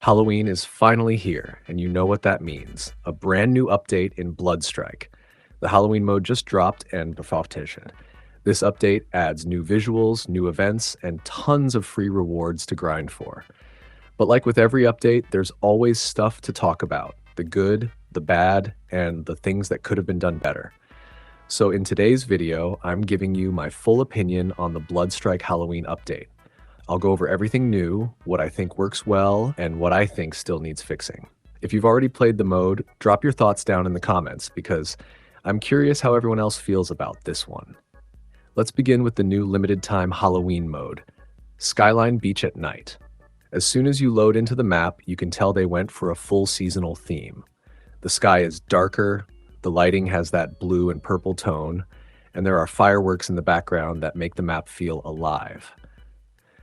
Halloween is finally here, and you know what that means. A brand new update in bloodstrike. The Halloween mode just dropped and befauftation. This update adds new visuals, new events, and tons of free rewards to grind for. But like with every update, there's always stuff to talk about. The good, the bad, and the things that could have been done better. So in today's video, I'm giving you my full opinion on the Bloodstrike Halloween update. I'll go over everything new, what I think works well, and what I think still needs fixing. If you've already played the mode, drop your thoughts down in the comments because I'm curious how everyone else feels about this one. Let's begin with the new limited time Halloween mode, Skyline Beach at Night. As soon as you load into the map, you can tell they went for a full seasonal theme. The sky is darker, the lighting has that blue and purple tone, and there are fireworks in the background that make the map feel alive.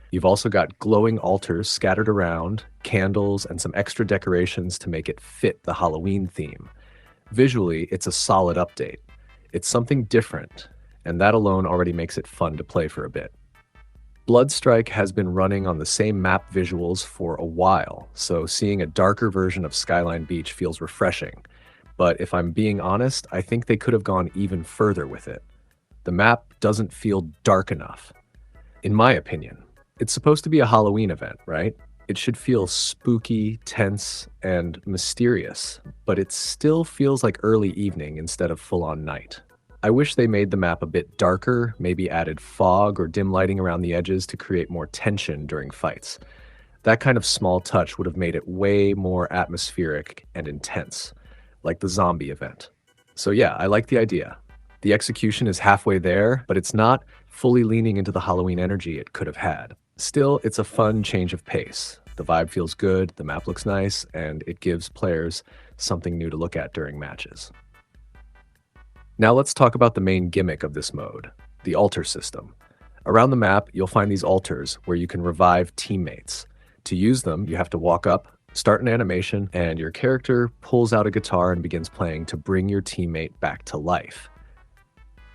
You've also got glowing altars scattered around, candles, and some extra decorations to make it fit the Halloween theme. Visually, it's a solid update. It's something different, and that alone already makes it fun to play for a bit. Bloodstrike has been running on the same map visuals for a while, so seeing a darker version of Skyline Beach feels refreshing. But if I'm being honest, I think they could have gone even further with it. The map doesn't feel dark enough, in my opinion. It's supposed to be a Halloween event, right? It should feel spooky, tense, and mysterious, but it still feels like early evening instead of full-on night. I wish they made the map a bit darker, maybe added fog or dim lighting around the edges to create more tension during fights. That kind of small touch would have made it way more atmospheric and intense, like the zombie event. So yeah, I like the idea. The execution is halfway there, but it's not fully leaning into the Halloween energy it could have had. Still, it's a fun change of pace. The vibe feels good, the map looks nice, and it gives players something new to look at during matches. Now let's talk about the main gimmick of this mode, the altar system. Around the map, you'll find these altars where you can revive teammates. To use them, you have to walk up, start an animation, and your character pulls out a guitar and begins playing to bring your teammate back to life.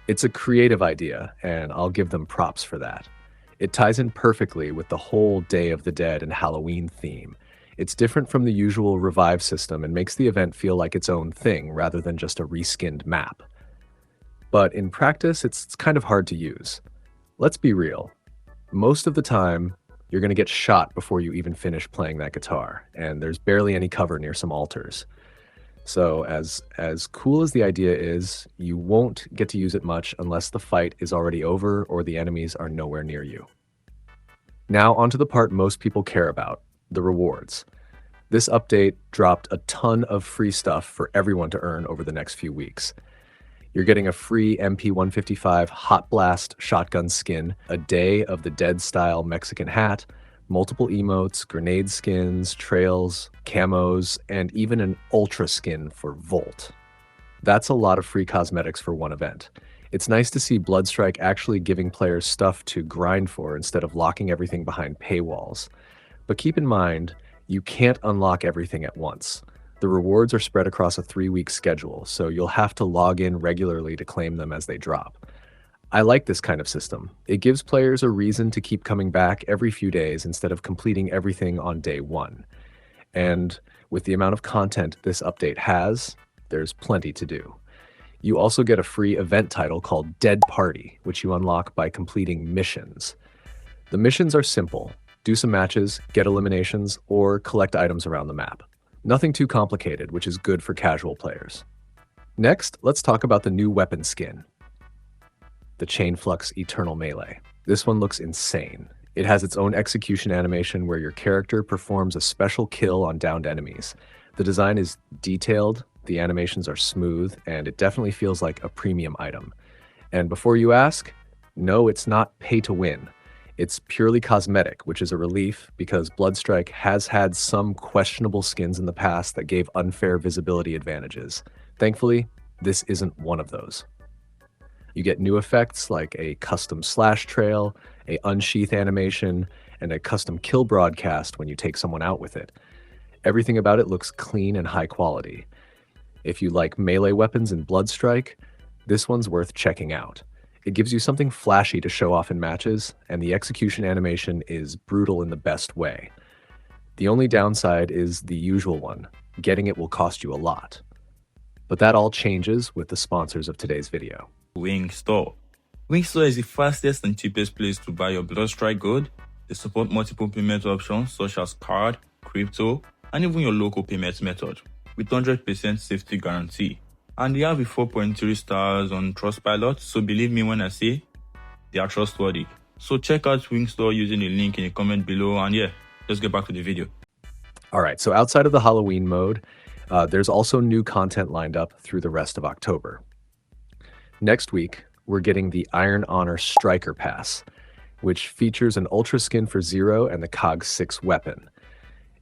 It's a creative idea, and I'll give them props for that. It ties in perfectly with the whole Day of the Dead and Halloween theme. It's different from the usual revive system and makes the event feel like its own thing rather than just a reskinned map. But in practice, it's kind of hard to use. Let's be real. Most of the time, you're going to get shot before you even finish playing that guitar, and there's barely any cover near some altars. So as cool as the idea is, you won't get to use it much unless the fight is already over or the enemies are nowhere near you. Now onto the part most people care about, the rewards. This update dropped a ton of free stuff for everyone to earn over the next few weeks. You're getting a free MP155 Hot Blast shotgun skin, a Day of the Dead style Mexican hat, multiple emotes, grenade skins, trails, camos, and even an ultra skin for Volt. That's a lot of free cosmetics for one event. It's nice to see Bloodstrike actually giving players stuff to grind for instead of locking everything behind paywalls. But keep in mind, you can't unlock everything at once. The rewards are spread across a 3-week schedule, so you'll have to log in regularly to claim them as they drop. I like this kind of system. It gives players a reason to keep coming back every few days instead of completing everything on day one. And with the amount of content this update has, there's plenty to do. You also get a free event title called Dead Party, which you unlock by completing missions. The missions are simple. Do some matches, get eliminations, or collect items around the map. Nothing too complicated, which is good for casual players. Next, let's talk about the new weapon skin, the Chain Flux Eternal Melee. This one looks insane. It has its own execution animation where your character performs a special kill on downed enemies. The design is detailed, the animations are smooth, and it definitely feels like a premium item. And before you ask, no, it's not pay to win. It's purely cosmetic, which is a relief because Bloodstrike has had some questionable skins in the past that gave unfair visibility advantages. Thankfully, this isn't one of those. You get new effects like a custom slash trail, a unsheath animation, and a custom kill broadcast when you take someone out with it. Everything about it looks clean and high quality. If you like melee weapons in Bloodstrike, this one's worth checking out. It gives you something flashy to show off in matches, and the execution animation is brutal in the best way. The only downside is the usual one. Getting it will cost you a lot. But that all changes with the sponsors of today's video. Wing Store. Wing Store is the fastest and cheapest place to buy your bloodstrike gold. They support multiple payment options such as card, crypto, and even your local payment method with 100% safety guarantee. And they have a 4.3 stars on Trustpilot, so believe me when I say they are trustworthy. So check out Wing Store using the link in the comment below, and yeah, let's get back to the video. All right, so outside of the Halloween mode, there's also new content lined up through the rest of October. Next week, we're getting the Iron Honor Striker Pass, which features an Ultra skin for 0 and the COG 6 weapon.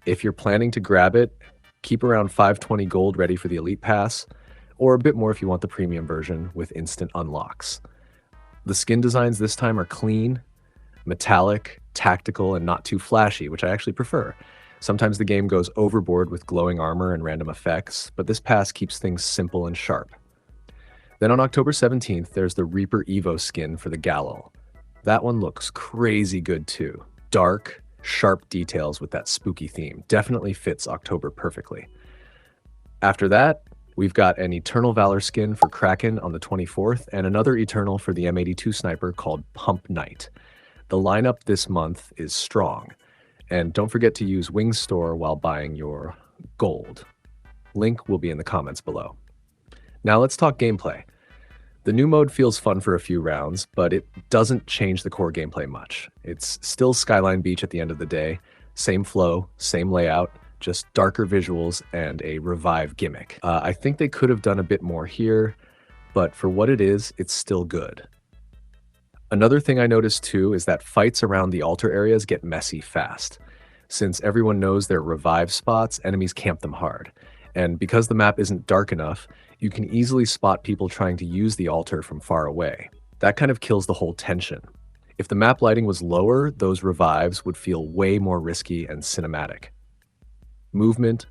If you're planning to grab it, keep around 520 gold ready for the Elite Pass, or a bit more if you want the premium version with instant unlocks. The skin designs this time are clean, metallic, tactical, and not too flashy, which I actually prefer. Sometimes the game goes overboard with glowing armor and random effects, but this pass keeps things simple and sharp. Then on October 17th, there's the Reaper Evo skin for the Galil. That one looks crazy good too. Dark, sharp details with that spooky theme. Definitely fits October perfectly. After that, we've got an Eternal Valor skin for Kraken on the 24th and another Eternal for the M82 sniper called Pump Knight. The lineup this month is strong. And don't forget to use Wing Store while buying your gold. Link will be in the comments below. Now let's talk gameplay. The new mode feels fun for a few rounds, but it doesn't change the core gameplay much. It's still Skyline Beach at the end of the day. Same flow, same layout, just darker visuals and a revive gimmick. I think they could have done a bit more here, but for what it is, it's still good. Another thing I noticed too is that fights around the altar areas get messy fast. Since everyone knows their revive spots, enemies camp them hard. And because the map isn't dark enough, you can easily spot people trying to use the altar from far away. That kind of kills the whole tension. If the map lighting was lower, those revives would feel way more risky and cinematic. Movement,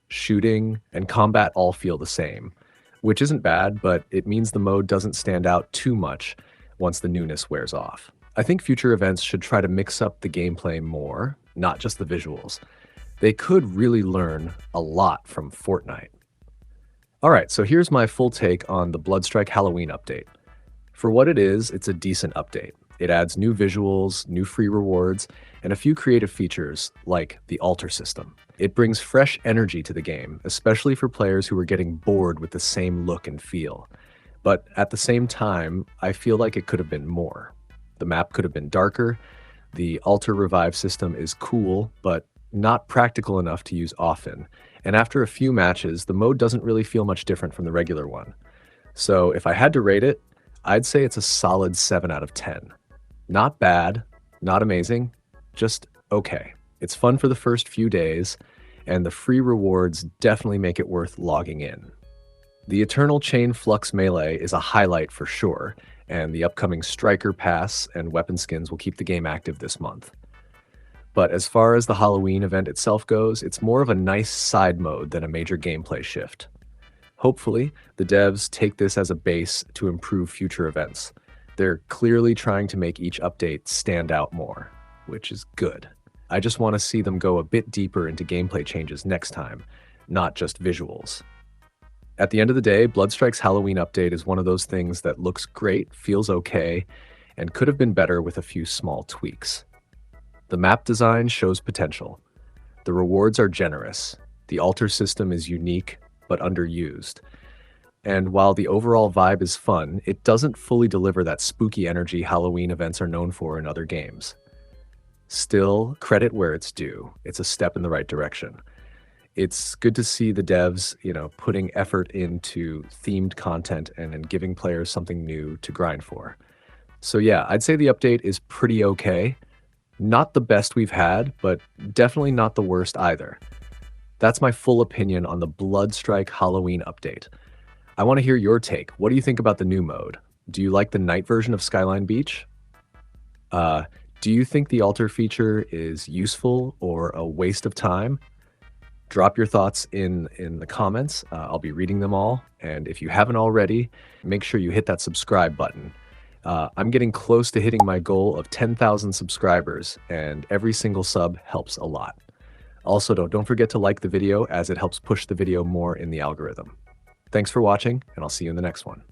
shooting, and combat all feel the same, which isn't bad, but it means the mode doesn't stand out too much once the newness wears off. I think future events should try to mix up the gameplay more, not just the visuals. They could really learn a lot from Fortnite. Alright, so here's my full take on the Bloodstrike Halloween update. For what it is, it's a decent update. It adds new visuals, new free rewards, and a few creative features, like the altar system. It brings fresh energy to the game, especially for players who are getting bored with the same look and feel. But at the same time, I feel like it could have been more. The map could have been darker, the altar revive system is cool, but not practical enough to use often, and after a few matches, the mode doesn't really feel much different from the regular one. So if I had to rate it, I'd say it's a solid 7 out of 10. Not bad, not amazing, just okay. It's fun for the first few days, and the free rewards definitely make it worth logging in. The Eternal Chain Flux Melee is a highlight for sure, and the upcoming Striker Pass and weapon skins will keep the game active this month. But as far as the Halloween event itself goes, it's more of a nice side mode than a major gameplay shift. Hopefully, the devs take this as a base to improve future events. They're clearly trying to make each update stand out more, which is good. I just want to see them go a bit deeper into gameplay changes next time, not just visuals. At the end of the day, Bloodstrike's Halloween update is one of those things that looks great, feels okay, and could have been better with a few small tweaks. The map design shows potential. The rewards are generous. The altar system is unique, but underused. And while the overall vibe is fun, it doesn't fully deliver that spooky energy Halloween events are known for in other games. Still, credit where it's due. It's a step in the right direction. It's good to see the devs, putting effort into themed content and giving players something new to grind for. So yeah, I'd say the update is pretty okay. Not the best we've had, but definitely not the worst either. That's my full opinion on the Bloodstrike Halloween update. I want to hear your take. What do you think about the new mode? Do you like the night version of Skyline Beach? Do you think the altar feature is useful or a waste of time? Drop your thoughts in the comments. I'll be reading them all. And if you haven't already, make sure you hit that subscribe button. I'm getting close to hitting my goal of 10,000 subscribers, and every single sub helps a lot. Also, don't forget to like the video as it helps push the video more in the algorithm. Thanks for watching, and I'll see you in the next one.